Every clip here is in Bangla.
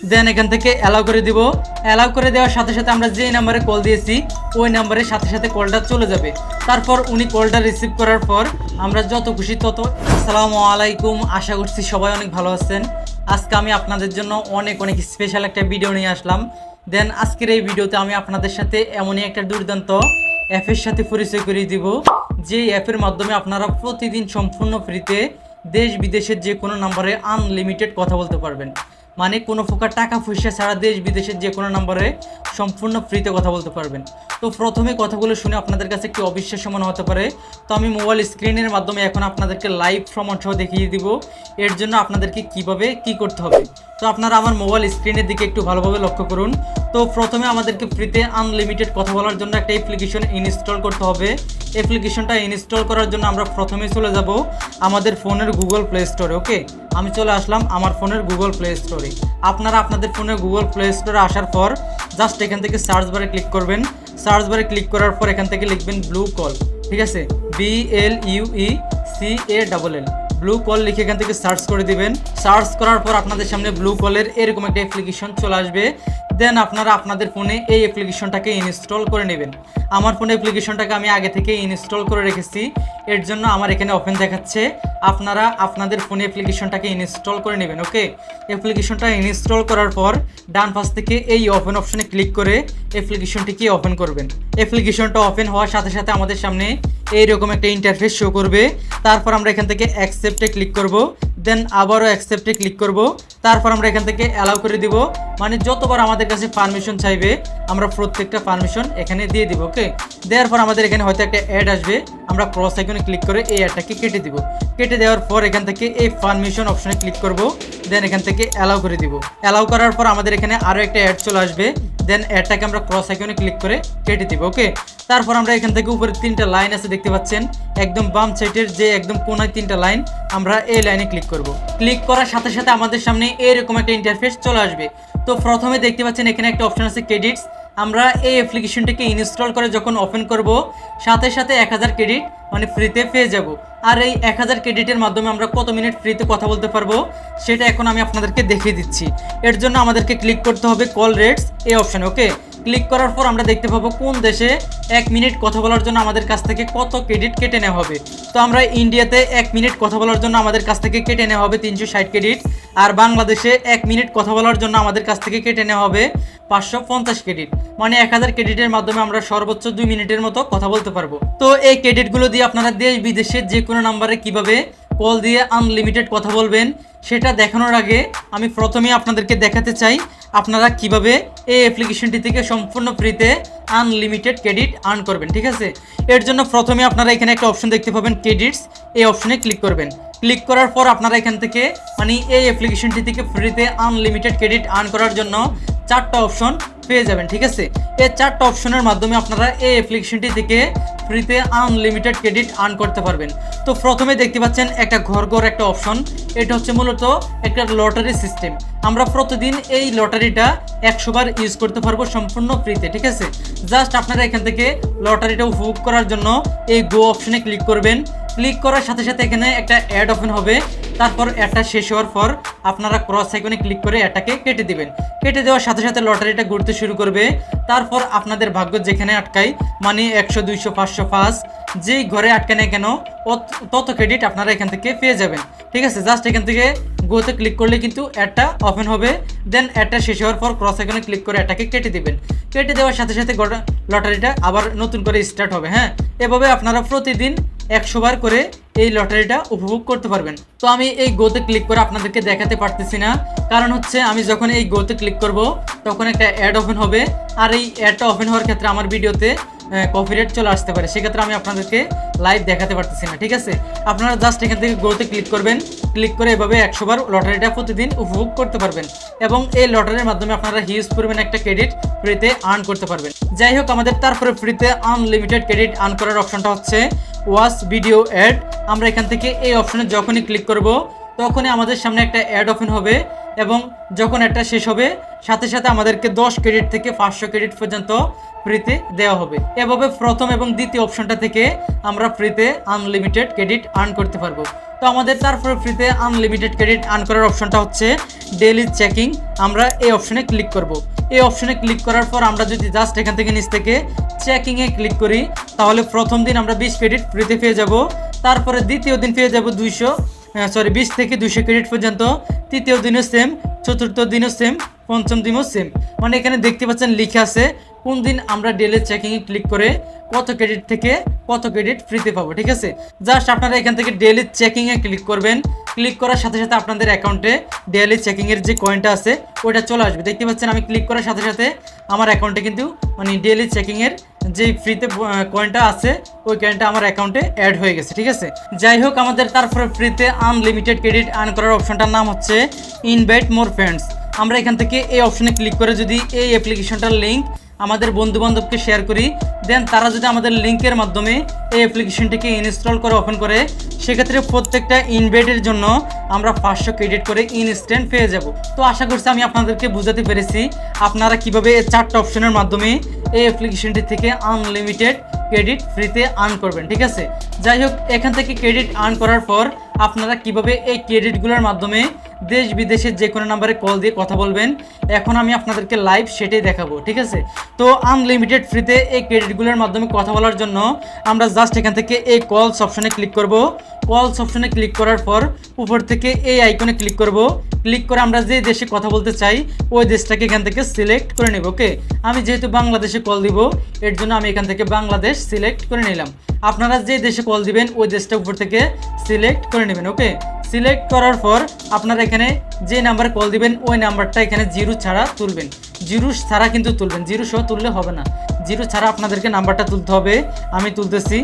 দেন এখান থেকে অ্যালাউ করে দিব। অ্যালাউ করে দেওয়ার সাথে সাথে আমরা যে নাম্বারে কল দিয়েছি ওই নাম্বারের সাথে সাথে কলটা চলে যাবে। তারপর উনি কলটা রিসিভ করার পর আমরা যত খুশি তত। আসসালামু আলাইকুম, আশা করছি সবাই অনেক ভালো আছেন। আজকে আমি আপনাদের জন্য অনেক স্পেশাল একটা ভিডিও নিয়ে আসলাম। দেন আজকের এই ভিডিওতে আমি আপনাদের সাথে এমনই একটা দুর্দান্ত অ্যাপের সাথে পরিচয় করিয়ে দিব, যে অ্যাপের মাধ্যমে আপনারা প্রতিদিন সম্পূর্ণ ফ্রিতে দেশ বিদেশের যে কোনো নাম্বারে আনলিমিটেড কথা বলতে পারবেন। মানে কোনো প্রকার টাকা পয়সা ছাড়া দেশ বিদেশের যে কোনো নাম্বারে সম্পূর্ণ ফ্রিতে কথা বলতে পারবেন। তো প্রথমে কথাগুলো শুনে আপনাদের কাছে একটু অবিশ্বাস্য মনে হতে পারে, তো আমি মোবাইল স্ক্রিনের মাধ্যমে এখন আপনাদেরকে লাইভ প্রমাণ সহ দেখিয়ে দিব এর জন্য আপনাদেরকে কিভাবে কি করতে হবে। তো আপনারা আমার মোবাইল স্ক্রিনের দিকে একটু ভালোভাবে লক্ষ্য করুন। তো প্রথমে আমাদেরকে ফ্রিতে আনলিমিটেড কথা বলার জন্য একটা অ্যাপ্লিকেশন ইনস্টল করতে হবে। অ্যাপ্লিকেশনটা ইনস্টল করার জন্য আমরা প্রথমে চলে যাব আমাদের ফোনের গুগল প্লে স্টোরে। ওকে, আমি চলে আসলাম আমার ফোনের গুগল প্লে স্টোরে। আপনারা আপনাদের ফোনের গুগল প্লে স্টোরে আসার পর জাস্ট এখান থেকে সার্চ বারে ক্লিক করবেন। সার্চ বারে ক্লিক করার পর এখান থেকে লিখবেন ব্লু কল, ঠিক আছে, BLUECALL, ব্লু কল লিখে এখান থেকে সার্চ করে দিবেন। সার্চ করার পর আপনাদের সামনে ব্লু কলের এরকম একটা অ্যাপ্লিকেশন চলে আসবে। দেন আপনারা আপনাদের ফোনে এই অ্যাপ্লিকেশনটাকে ইনস্টল করে নেবেন। আমার ফোনে অ্যাপ্লিকেশনটাকে আমি আগে থেকে ইনস্টল করে রেখেছি, এর জন্য আমার এখানে ওপেন দেখাচ্ছে। আপনারা আপনাদের ফোনে অ্যাপ্লিকেশনটাকে ইনস্টল করে নেবেন। ওকে, অ্যাপ্লিকেশনটা ইনস্টল করার পর ডান পাশ থেকে এই ওপেন অপশনে ক্লিক করে অ্যাপ্লিকেশনটিকে ওপেন করবেন। অ্যাপ্লিকেশনটা ওপেন হওয়ার সাথে সাথে আমাদের সামনে এইরকম একটা ইন্টারফেস শো করবে। তারপর আমরা এখান থেকে অ্যাকসেপ্টে ক্লিক করব। দেন আবারও অ্যাকসেপ্টে ক্লিক করব। তারপর আমরা এখান থেকে অ্যালাউ করে দিব। মানে যতবার আমাদের কাছে পারমিশন চাইবে আমরা প্রত্যেকটা পারমিশন এখানে দিয়ে দিব। ওকে, দেওয়ার পর আমাদের এখানে হয়তো একটা অ্যাড আসবে, আমরা ক্রস আইকনে ক্লিক করে এই অ্যাডটাকে কেটে দিব। কেটে দেওয়ার পর এখান থেকে এই পারমিশন অপশনে ক্লিক করব। দেন এখান থেকে অ্যালাউ করে দিব। অ্যালাউ করার পর আমাদের এখানে আরও একটা অ্যাড চলে আসবে। দেন অ্যাডটাকে আমরা ক্রস আইকনে ক্লিক করে কেটে দিব। ওকে, তারপর আমরা এখান থেকে উপরে তিনটা লাইন আছে দেখতে পাচ্ছেন, একদম বাম সাইডের যে একদম কোনায় তিনটা লাইন, আমরা এই লাইনে ক্লিক করব। ক্লিক করার সাথে সাথে আমাদের সামনে এরকম একটা ইন্টারফেস চলে আসবে। তো প্রথমে দেখতে পাচ্ছেন এখানে একটা অপশন আছে ক্রেডিটস। আমরা এই অ্যাপ্লিকেশনটিকে ইনস্টল করে যখন ওপেন করব সাথে সাথে 1000 ক্রেডিট মানে ফ্রিতে পেয়ে যাব। আর এই 1000 ক্রেডিটের মাধ্যমে আমরা কত মিনিট ফ্রিতে কথা বলতে পারবো সেটা এখন আমি আপনাদেরকে দেখিয়ে দিচ্ছি। এর জন্য আমাদেরকে ক্লিক করতে হবে কল রেটস এই অপশানে। ওকে, ক্লিক করার পর আমরা দেখতে পাবো কোন দেশে 1 মিনিট কথা বলার জন্য আমাদের কাছ থেকে কত ক্রেডিট কেটে নেওয়া হবে। তো আমরা ইন্ডিয়াতে 1 মিনিট কথা বলার জন্য আমাদের কাছ থেকে কেটে নেওয়া হবে 360 ক্রেডিট। আর বাংলাদেশে 1 মিনিট কথা বলার জন্য আমাদের কাছ থেকে কেটে নেওয়া হবে 550 ক্রেডিট। মানে 1000 ক্রেডিটের মাধ্যমে আমরা সর্বোচ্চ 2 মিনিটের মতো কথা বলতে পারবো। তো এই ক্রেডিটগুলো দিয়ে আপনারা দেশ বিদেশের যে কোনো নাম্বারে কিভাবে কল দিয়ে আনলিমিটেড কথা বলবেন সেটা দেখানোর আগে আমি প্রথমেই আপনাদেরকে দেখাতে চাই আপনারা কিভাবে এই অ্যাপ্লিকেশনটি থেকে সম্পূর্ণ ফ্রিতে আনলিমিটেড ক্রেডিট আর্ন করবেন। ঠিক আছে, এর জন্য প্রথমে আপনারা এখানে একটা অপশন দেখতে পাবেন ক্রেডিটস, এই অপশনে ক্লিক করবেন। ক্লিক করার পর আপনারা এখান থেকে মানে এই অ্যাপ্লিকেশনটি থেকে ফ্রিতে আনলিমিটেড ক্রেডিট আর্ন করার জন্য 4টা অপশন পেয়ে যাবেন। ঠিক আছে, এই 4টা অপশনের মাধ্যমে আপনারা এই অ্যাপ্লিকেশনটি থেকে ফ্রিতে আনলিমিটেড ক্রেডিট আর্ন করতে পারবেন। তো প্রথমে দেখতে পাচ্ছেন একটা ঘর একটা অপশন, এটা হচ্ছে মূলত একটা লটারি সিস্টেম। আমরা প্রতিদিন এই লটারিটা 100 বার ইউজ করতে পারবো সম্পূর্ণ ফ্রিতে। ঠিক আছে, জাস্ট আপনারা এখান থেকে লটারিটা উপভোগ করার জন্য এই গো অপশনে ক্লিক করবেন। ক্লিক করার সাথে সাথে এখানে একটা অ্যাড ওপেন হবে। তারপর অ্যাডটা শেষ হওয়ার পর আপনারা ক্রস আইকনে ক্লিক করে অ্যাডটাকে কেটে দিবেন। কেটে দেওয়ার সাথে সাথে লটারিটা ঘুরতে শুরু করবে। তারপর আপনাদের ভাগ্য যেখানে আটকায় মানে 100, 200, 500, 5 যেই ঘরে আটকানে কেন তত ক্রেডিট আপনারা এখান থেকে পেয়ে যাবেন। ঠিক আছে, জাস্ট এখান থেকে গোতে ক্লিক করলে কিন্তু অ্যাডটা ওপেন হবে। দেন অ্যাডটা শেষ হওয়ার পর ক্রস আইকনে ক্লিক করে অ্যাডটাকে কেটে দিবেন। কেটে দেওয়ার সাথে সাথে লটারিটা আবার নতুন করে স্টার্ট হবে। হ্যাঁ, এভাবে আপনারা প্রতিদিন 100 বার করে এই লটারিটা উপভোগ করতে পারবেন। তো আমি এই গোতে ক্লিক করে আপনাদেরকে দেখাতে পারতেছি না, কারণ হচ্ছে আমি যখন এই গোতে ক্লিক করব তখন একটা অ্যাড ওপেন হবে। আর এই অ্যাডটা ওপেন হওয়ার ক্ষেত্রে আমার ভিডিওতে কপিরাইট চলে আসতে পারে, সেক্ষেত্রে আমি আপনাদেরকে লাইভ দেখাতে পারতেছি না। ঠিক আছে, আপনারা জাস্ট এখান থেকে গোতে ক্লিক করবেন। ক্লিক করে এভাবে 100 বার লটারিটা প্রতিদিন উপভোগ করতে পারবেন এবং এই লটারির মাধ্যমে আপনারা হিউজ পরিমাণে একটা ক্রেডিট ফ্রিতে আর্ন করতে পারবেন। যাই হোক, আমাদের তারপরে ফ্রিতে আনলিমিটেড ক্রেডিট আর্ন করার অপশনটা হচ্ছে ওয়াচ ভিডিও অ্যাড। আমরা এখান থেকে এই অপশনে যখনই ক্লিক করব তখনই আমাদের সামনে একটা অ্যাড ওপেন হবে। এবং যখন এটা শেষ হবে সাথে সাথে আমাদেরকে 10 ক্রেডিট থেকে 500 ক্রেডিট পর্যন্ত ফ্রিতে দেওয়া হবে। এভাবে প্রথম এবং দ্বিতীয় অপশনটা থেকে আমরা ফ্রিতে আনলিমিটেড ক্রেডিট আর্ন করতে পারবো। তো আমাদের তারপরে ফ্রিতে আনলিমিটেড ক্রেডিট আর্ন করার অপশনটা হচ্ছে ডেইলি চেকিং। আমরা এই অপশনে ক্লিক করব। এই অপশনে ক্লিক করার পর আমরা যদি জাস্ট এখান থেকে নিচ থেকে চেকিংয়ে ক্লিক করি তাহলে প্রথম দিন আমরা 20 ক্রেডিট ফ্রিতে পেয়ে যাব। তারপরে দ্বিতীয় দিন পেয়ে যাব 20 থেকে 200 ক্রেডিট পর্যন্ত। তৃতীয় দিনও সেম, চতুর্থ দিনও সেম, পঞ্চম দিনও সেম। মানে এখানে দেখতে পাচ্ছেন লিখে আছে কোন দিন আমরা ডেইলি চেকিংয়ে ক্লিক করে কত ক্রেডিট থেকে কত ক্রেডিট ফ্রিতে পাবো। ঠিক আছে, জাস্ট আপনারা এখান থেকে ডেইলি চেকিংয়ে ক্লিক করবেন। ক্লিক করার সাথে সাথে আপনাদের অ্যাকাউন্টে ডেইলি চেকিংয়ের যে কয়েনটা আছে ওইটা চলে আসবে। দেখতে পাচ্ছেন আমি ক্লিক করার সাথে সাথে আমার অ্যাকাউন্টে কিন্তু মানে ডেইলি চেকিংয়ের যে ফ্রিতে কয়েনটা আছে ওই কয়েনটা আমার অ্যাকাউন্টে অ্যাড হয়ে গেছে। ঠিক আছে, যাই হোক আমাদের তারপরে ফ্রিতে আনলিমিটেড ক্রেডিট আর্ন করার অপশনটার নাম হচ্ছে ইনভাইট মোর ফ্রেন্ডস। আমরা এখান থেকে এই অপশনে ক্লিক করে যদি এই অ্যাপ্লিকেশনটার লিঙ্ক আমাদের বন্ধুবান্ধবকে শেয়ার করি, দেন তারা যদি আমাদের লিঙ্কের মাধ্যমে এই অ্যাপ্লিকেশনটিকে ইনস্টল করে ওপেন করে, সেক্ষেত্রে প্রত্যেকটা ইনভাইটের জন্য আমরা 500 ক্রেডিট করে ইনস্ট্যান্ট পেয়ে যাব। তো আশা করছি আমি আপনাদেরকে বুঝাতে পেরেছি আপনারা কিভাবে এই 4টা অপশনের মাধ্যমে এই অ্যাপ্লিকেশনটি থেকে আনলিমিটেড ক্রেডিট ফ্রিতে আর্ন করবেন। ঠিক আছে, যাই হোক এখান থেকে ক্রেডিট আর্ন করার পর আপনারা কিভাবে এই ক্রেডিটগুলোর মাধ্যমে দেশ বিদেশের যে কোনো নাম্বারে কল দিয়ে কথা বলবেন এখন আমি আপনাদেরকে লাইভ সেটাই দেখাবো। ঠিক আছে, তো আনলিমিটেড ফ্রিতে এই ক্রেডিটগুলোর মাধ্যমে কথা বলার জন্য আমরা জাস্ট এখান থেকে এই কলস অপশনে ক্লিক করব। কলস অপশনে ক্লিক করার পর উপর থেকে এই আইকনে ক্লিক করব। ক্লিক করে আমরা যে দেশে কথা বলতে চাই ওই দেশটাকে এখান থেকে সিলেক্ট করে নেব। ওকে, আমি যেহেতু বাংলাদেশে কল দিব এর জন্য আমি এখান থেকে বাংলাদেশ সিলেক্ট করে নিলাম। আপনারা যে দেশে কল দিবেন ওই দেশটা উপর থেকে সিলেক্ট করে নেবেন। ওকে, সিলেক্ট করার পর আপনারা এখানে যে নাম্বারে কল দিবেন ওই নাম্বারটা এখানে 0 ছাড়া তুলবেন। 0 ছাড়া কিন্তু তুলবেন, 0 সহ তুললে হবে না, 0 ছাড়া আপনাদেরকে নাম্বারটা তুলতে হবে। আমি তুলতেছি।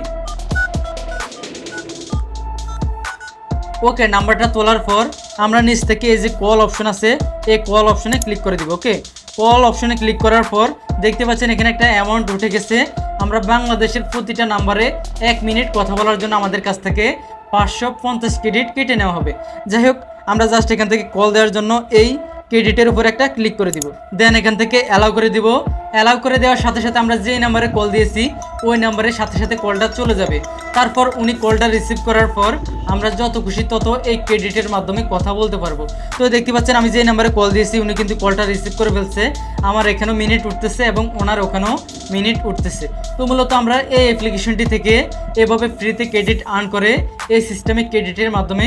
ওকে, নাম্বারটা তোলার পর আমরা নিচ থেকে এই যে কল অপশন আছে এই কল অপশনে ক্লিক করে দিব। ওকে, কল অপশনে ক্লিক করার পর দেখতে পাচ্ছেন এখানে একটা অ্যামাউন্ট উঠে গেছে। আমরা বাংলাদেশের প্রতিটা নাম্বারে 1 মিনিট কথা বলার জন্য আমাদের কাছ থেকে 550 ক্রেডিট কেটে নেওয়া হবে। যাই হোক আমরা জাস্ট এখান থেকে কল দেওয়ার জন্য এই ক্রেডিটের উপর একটা ক্লিক করে দিব, দেন এখান থেকে অ্যালাউ করে দিব। অ্যালাউ করে দেওয়ার সাথে সাথে আমরা যেই নাম্বারে কল দিয়েছি ওই নাম্বারের সাথে সাথে কলটা চলে যাবে। তারপর উনি কলটা রিসিভ করার পর আমরা যত খুশি তত এই ক্রেডিটের মাধ্যমে কথা বলতে পারবো। তো দেখতে পাচ্ছেন আমি যেই নাম্বারে কল দিয়েছি উনি কিন্তু কলটা রিসিভ করে ফেলছে। আমার এখানেও মিনিট উঠতেছে এবং ওনার ওখানেও মিনিট উঠতেছে। তো মূলত আমরা এই অ্যাপ্লিকেশনটি থেকে এভাবে ফ্রিতে ক্রেডিট আর্ন করে এই সিস্টেমিক ক্রেডিটের মাধ্যমে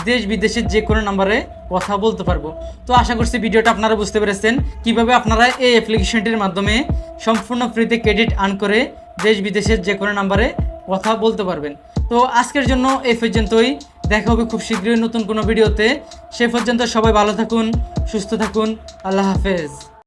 দেশ বিদেশের যে কোনো নাম্বারে কথা বলতে পারবো। তো আশা করছি ভিডিওটা আপনারা বুঝতে পেরেছেন কিভাবে আপনারা এই অ্যাপ্লিকেশনটির মাধ্যমে সম্পূর্ণ ফ্রিতে ক্রেডিট আর্ন করে দেশ বিদেশের যে কোনো নাম্বারে কথা বলতে পারবেন। তো আজকের জন্য এই পর্যন্তই, দেখা হবে খুব শীঘ্রই নতুন কোনো ভিডিওতে। সে পর্যন্ত সবাই ভালো থাকুন, সুস্থ থাকুন, আল্লাহ হাফেজ।